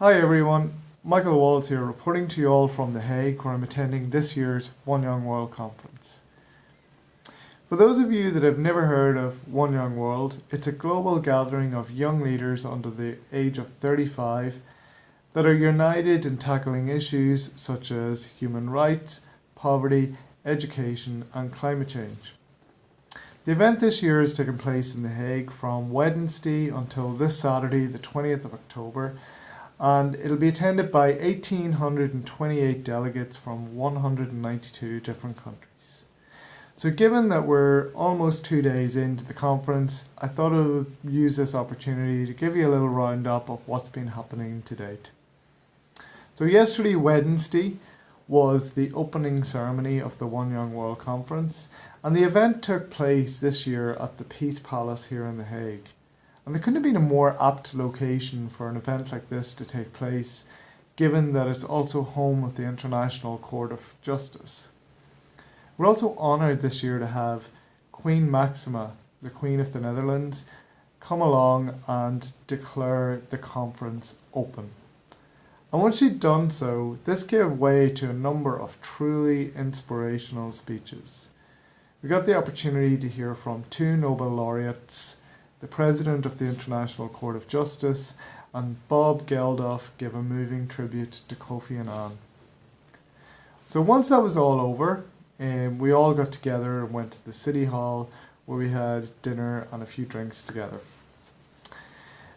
Hi everyone, Michael Walls here reporting to you all from The Hague where I'm attending this year's One Young World Conference. For those of you that have never heard of One Young World, it's a global gathering of young leaders under the age of 35 that are united in tackling issues such as human rights, poverty, education and climate change. The event this year is taking place in The Hague from Wednesday until this Saturday, the 20th of October, and it'll be attended by 1,828 delegates from 192 different countries. So given that we're almost 2 days into the conference, I thought I would use this opportunity to give you a little roundup of what's been happening to date. So yesterday, Wednesday, was the opening ceremony of the One Young World Conference, and the event took place this year at the Peace Palace here in The Hague. And there couldn't have been a more apt location for an event like this to take place, given that it's also home of the International Court of Justice. We're also honoured this year to have Queen Maxima, the Queen of the Netherlands, come along and declare the conference open. And once she'd done so, this gave way to a number of truly inspirational speeches. We got the opportunity to hear from two Nobel laureates, the President of the International Court of Justice, and Bob Geldof gave a moving tribute to Kofi Annan. So once that was all over, we all got together and went to the City Hall where we had dinner and a few drinks together.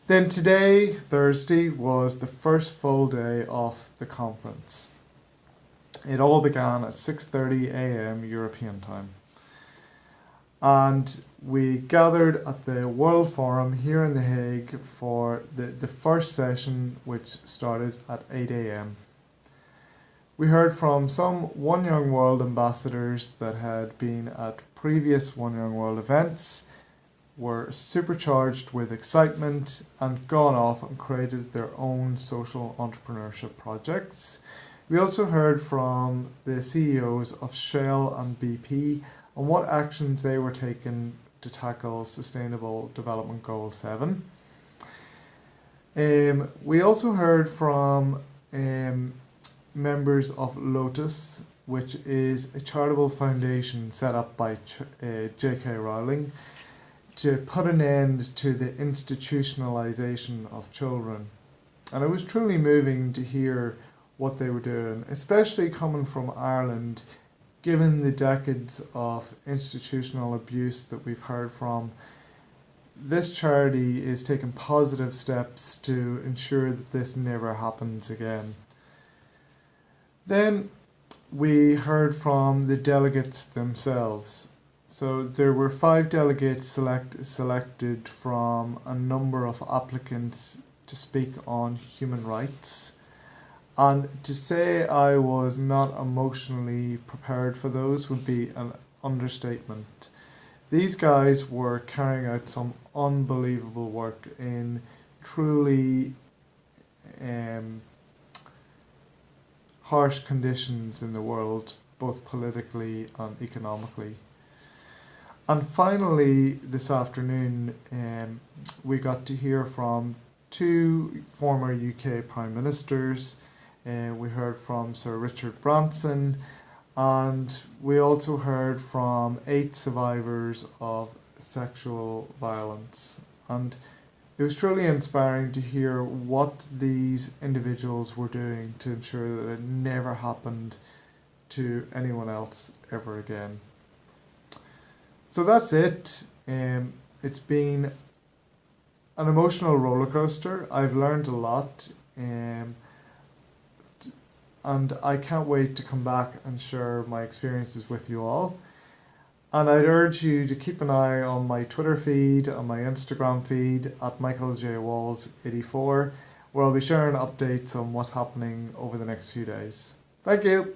Then today, Thursday, was the first full day of the conference. It all began at 6:30 a.m. European time. And we gathered at the World Forum here in The Hague for the first session, which started at 8 a.m. We heard from some One Young World ambassadors that had been at previous One Young World events, were supercharged with excitement and gone off and created their own social entrepreneurship projects. We also heard from the CEOs of Shell and BP on what actions they were taking to tackle Sustainable Development Goal 7. We also heard from members of Lotus, which is a charitable foundation set up by J.K. Rowling to put an end to the institutionalization of children. And it was truly moving to hear what they were doing, especially coming from Ireland, given the decades of institutional abuse that we've heard from. This charity is taking positive steps to ensure that this never happens again. Then we heard from the delegates themselves. So there were 5 delegates selected from a number of applicants to speak on human rights. And to say I was not emotionally prepared for those would be an understatement. These guys were carrying out some unbelievable work in truly harsh conditions in the world, both politically and economically. And finally, this afternoon, we got to hear from 2 former UK Prime Ministers. We heard from Sir Richard Branson, and we also heard from 8 survivors of sexual violence. And it was truly inspiring to hear what these individuals were doing to ensure that it never happened to anyone else ever again. So that's it. It's been an emotional roller coaster. I've learned a lot, and I can't wait to come back and share my experiences with you all. And I'd urge you to keep an eye on my Twitter feed, on my Instagram feed at MichaelJWalls84, where I'll be sharing updates on what's happening over the next few days. Thank you.